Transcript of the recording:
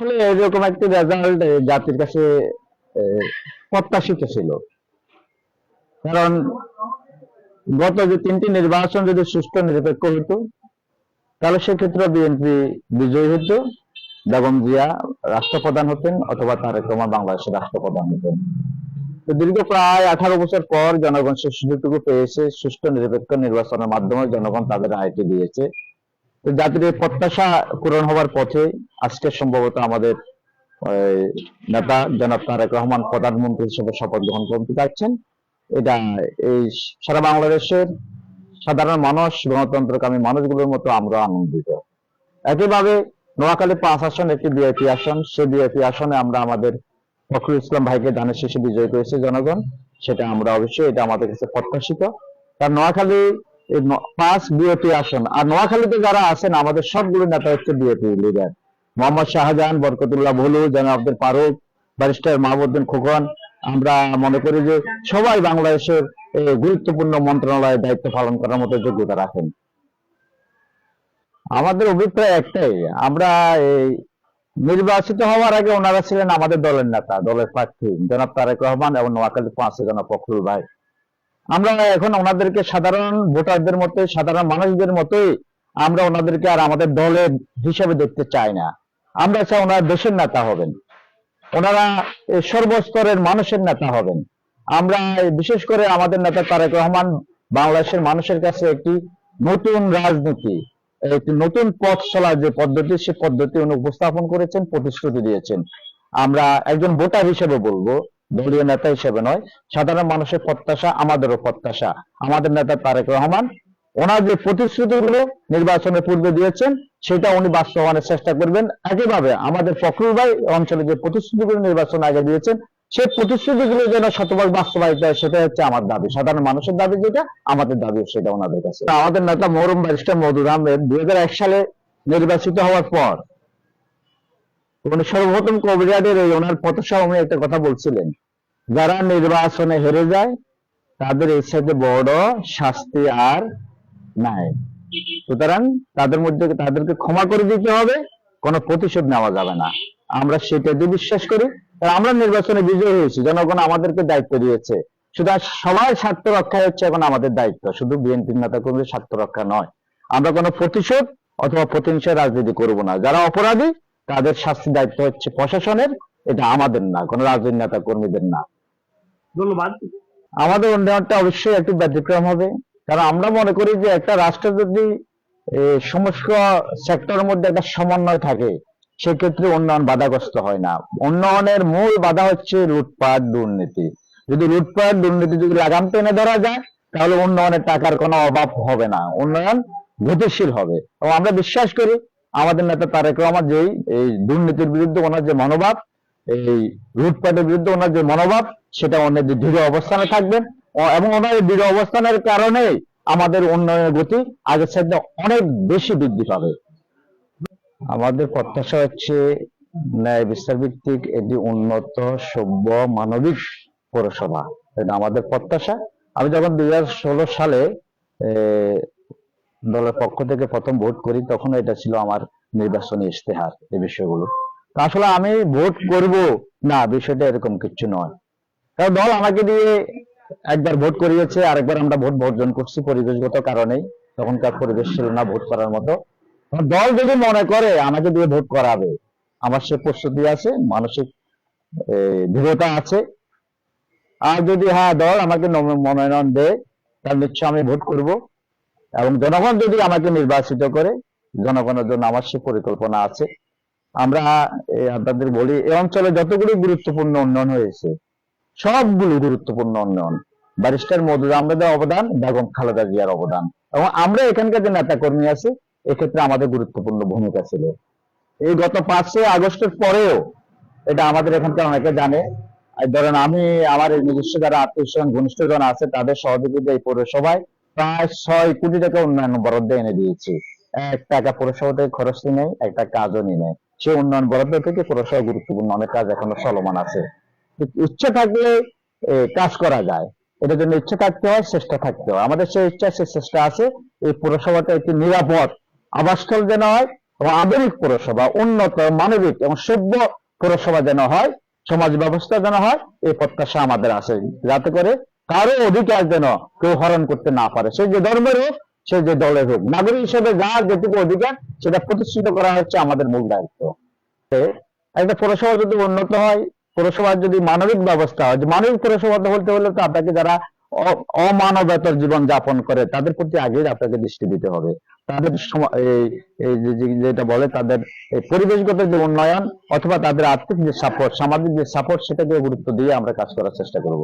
আসলে এরকম একটি রেজাল্ট জাতির কাছে প্রত্যাশিত ছিল। কারণ গত যে 3টি নির্বাচন যদি সুষ্ঠু নিরপেক্ষ হতো, তাহলে সেক্ষেত্রে বিএনপি বিজয়ী হতো, বেগম জিয়া রাষ্ট্রপ্রধান হতেন অথবা তারেক রহমান বাংলাদেশের রাষ্ট্রপ্রধান হতেন। তো দীর্ঘ প্রায় 18 বছর পর জনগণ সে সুযোগটুকু পেয়েছে। সুষ্ঠু নিরপেক্ষ নির্বাচনের মাধ্যমে জনগণ তাদের রায়টি দিয়েছে। তো জাতির এই প্রত্যাশা পূরণ হওয়ার পথে আজকে সম্ভবত আমাদের নেতা জনাব তারেক রহমান প্রধানমন্ত্রী হিসেবে শপথ গ্রহণ করতে যাচ্ছেন। এটা এই সারা বাংলাদেশের সাধারণ মানুষ, গণতন্ত্রকামী মানুষগুলোর মতো আমরা আনন্দিত। একইভাবে নোয়াখালী 5 আসন একটি বিএপি আসন, সেই বিএপি আসনে আমরা আমাদের ফখরুল ইসলাম ভাইকে ধানের শীষে বিজয় করেছে জনগণ। সেটা আমরা অবশ্যই, এটা আমাদের কাছে প্রত্যাশিত। কারণ নোয়াখালী 5 বিএপি আসন, আর নোয়াখালীতে যারা আছেন আমাদের সবগুলো নেতা হচ্ছে বিএপি লিডার। মোহাম্মদ শাহজাহান, বরকতুল্লাহ ভুলু, জনাব আব্দুল ফারুক, ব্যারিস্টার মাহবুবুদ্দিন খোকন, আমরা মনে করি যে সবাই বাংলাদেশের গুরুত্বপূর্ণ মন্ত্রণালয়ে দায়িত্ব পালন করার মতো যোগ্যতা রাখেন। আমাদের অভিপ্রায় একটাই, আমরা এই নির্বাচিত হওয়ার আগে ওনারা ছিলেন আমাদের দলের নেতা, দলের প্রার্থী জনাব তারেক রহমান এবং নোয়াখালী 5 জনাব ফখরুল ভাই। আমরা এখন ওনাদেরকে সাধারণ ভোটারদের মতো, সাধারণ মানুষদের মতোই আমরা ওনাদেরকে আর আমাদের দলের হিসেবে দেখতে চাই না। আমরা চাই ওনারা দেশের নেতা হবেন, ওনারা সর্বস্তরের মানুষের নেতা হবেন। আমরা বিশেষ করে আমাদের নেতা তারেক রহমান বাংলাদেশের মানুষের কাছে একটি নতুন রাজনীতি, একটি নতুন পথ চলার যে পদ্ধতি, সে পদ্ধতি উনি উপস্থাপন করেছেন, প্রতিশ্রুতি দিয়েছেন। আমরা একজন ভোটার হিসেবে বলবো, দলীয় নেতা হিসেবে নয়, সাধারণ মানুষের প্রত্যাশা, আমাদেরও প্রত্যাশা আমাদের নেতা তারেক রহমান ওনার যে প্রতিশ্রুতিগুলো নির্বাচনের পূর্বে দিয়েছেন সেটা উনি বাস্তবায়নের চেষ্টা করবেন। একইভাবে আমাদের ফখরুল ভাই অঞ্চলে যে প্রতিশ্রুতিগুলো নির্বাচন আগে দিয়েছেন সেই প্রতিশ্রুতিগুলো যেন শতভাগ বাস্তবায়িত হয়, সেটা হচ্ছে আমার দাবি, সাধারণ মানুষের দাবি, যেটা আমাদের দাবি সেটা ওনাদের কাছে। আমাদের নেতা মরহুম ব্যারিস্টার মওদুদ আহমেদ 2001 সালে নির্বাচিত হওয়ার পর উনি সর্বপ্রথম কবিরাটের ওনার প্রত্যাশা উনি একটা কথা বলছিলেন, যারা নির্বাচনে হেরে যায় তাদের এর সাথে বড় শাস্তি আর নাই, সুতরাং তাদেরকে ক্ষমা করে দিতে হবে, কোনো প্রতিশোধ নেওয়া যাবে না। আমরা সেটা দিয়ে বিশ্বাস করি। আমরা নির্বাচনে বিজয়ী হয়েছি, জনগণ আমাদেরকে দায়িত্ব দিয়েছে, সুতরাং সবার স্বার্থ রক্ষা হচ্ছে এখন আমাদের দায়িত্ব, শুধু বিএনপির নেতা কর্মীর স্বার্থ রক্ষা নয়। আমরা কোনো প্রতিশোধ অথবা প্রতিহিংসার রাজনীতি করব না। যারা অপরাধী তাদের শাস্তির দায়িত্ব হচ্ছে প্রশাসনের, এটা আমাদের না, কোনো রাজনৈতিক নেতা কর্মীদের না। ধন্যবাদ। আমাদের উন্নয়নটা অবশ্যই একটু ব্যতিক্রম হবে, কারণ আমরা মনে করি যে একটা রাষ্ট্র যদি সমস্ত সেক্টরের মধ্যে একটা সমন্বয় থাকে সেক্ষেত্রে উন্নয়ন বাধাগ্রস্ত হয় না। উন্নয়নের মূল বাধা হচ্ছে লুটপাট দুর্নীতি। যদি লুটপাট দুর্নীতি যদি লাগাম টেনে ধরা যায় তাহলে উন্নয়নের টাকার কোনো অভাব হবে না, উন্নয়ন গতিশীল হবে। এবং আমরা বিশ্বাস করি আমাদের নেতা তারেক রহমান যেই এই দুর্নীতির বিরুদ্ধে ওনার যে মনোভাব, এই লুটপাটের বিরুদ্ধে ওনার যে মনোভাব, সেটা অনেক দৃঢ় অবস্থানে থাকবেন এবং ওনার দৃঢ় অবস্থানের কারণে আমাদের উন্নয়নের গতি আগের চাইতে অনেক বেশি বৃদ্ধি পাবে। আমাদের প্রত্যাশা হচ্ছে ন্যায় বিচার ভিত্তিক একটি উন্নত, সভ্য, মানবিক পৌরসভা, এটা আমাদের প্রত্যাশা। আমি যখন 2016 সালে দলের পক্ষ থেকে প্রথম ভোট করি তখন এটা ছিল আমার নির্বাচনী ইশতেহার, এই বিষয়গুলো। আসলে আমি ভোট করব না, বিষয়টা এরকম কিছু নয়। কারণ দল আমাকে দিয়ে একবার ভোট করিয়েছে, আরেকবার আমরা ভোট বর্জন করছি পরিবেশগত কারণেই, তখনকার পরিবেশ ছিল না ভোট করার মতো। দল যদি মনে করে আমাকে দিয়ে ভোট করাবে, আমার সে প্রস্তুতি আছে, মানসিক দৃঢ়তা আছে। আর যদি দল আমাকে মনোনয়ন দেয় তাহলে নিশ্চয় আমি ভোট করব। এবং জনগণ যদি আমাকে নির্বাচিত করে, জনগণের জন্য আমার সে পরিকল্পনা আছে। আমরা আপনাদের বলি, এই অঞ্চলে যতগুলি গুরুত্বপূর্ণ উন্নয়ন হয়েছে সবগুলো গুরুত্বপূর্ণ উন্নয়ন ব্যারিস্টার মওদুদ আহমেদের অবদান, বেগম খালেদা জিয়ার অবদান, এবং আমরা এখানকার যে নেতা কর্মী আছি এক্ষেত্রে আমাদের গুরুত্বপূর্ণ ভূমিকা ছিল। এই গত 5 আগস্টের পরেও এটা আমাদের এখানকার অনেকে জানে। ধরেন আমি আমার নিজস্ব যারা আত্মীয় ঘনিষ্ঠজন আছে তাদের সহযোগিতা এই পৌরসভায় প্রায় 6 কোটি টাকা উন্নয়ন বরাদ্দ এনে দিয়েছি। 1 টাকা পৌরসভা থেকে খরচ নেই, একটা কাজও নেই। সেই উন্নয়ন বরাদ্দ থেকে পৌরসভা গুরুত্বপূর্ণ অনেক কাজ এখনো চলমান আছে। ইচ্ছে থাকলে কাজ করা যায়, এটার জন্য ইচ্ছে থাকতে হয়, চেষ্টা থাকতে হয়। আমাদের সেই ইচ্ছা, সেই চেষ্টা আছে। এই পৌরসভাটা একটি নিরাপদ আবাসস্থল যেন হয়, এবং আধুনিক পৌরসভা, উন্নত, মানবিক এবং সভ্য পৌরসভা যেন হয়, সমাজ ব্যবস্থা যেন হয়, এই প্রত্যাশা আমাদের আছে, যাতে করে কারো অধিকার যেন কেউ হরণ করতে না পারে, সে যে ধর্মের হোক, সে যে দলের হোক। নাগরিক হিসেবে যার যেটুকু অধিকার সেটা প্রতিষ্ঠিত করা হচ্ছে আমাদের মূল দায়িত্ব। একটা পৌরসভা যদি উন্নত হয়, পৌরসভার যদি মানবিক ব্যবস্থা হয়, মানবিক পৌরসভা বলতে হলে তো আপনাকে যারা অমানবতার জীবন যাপন করে তাদের প্রতি আগে আপনাকে দৃষ্টি দিতে হবে। তাদের যেটা বলে তাদের এই পরিবেশগত যে উন্নয়ন অথবা তাদের আর্থিক যে সাপোর্ট, সামাজিক যে সাপোর্ট, সেটাকে গুরুত্ব দিয়ে আমরা কাজ করার চেষ্টা করব।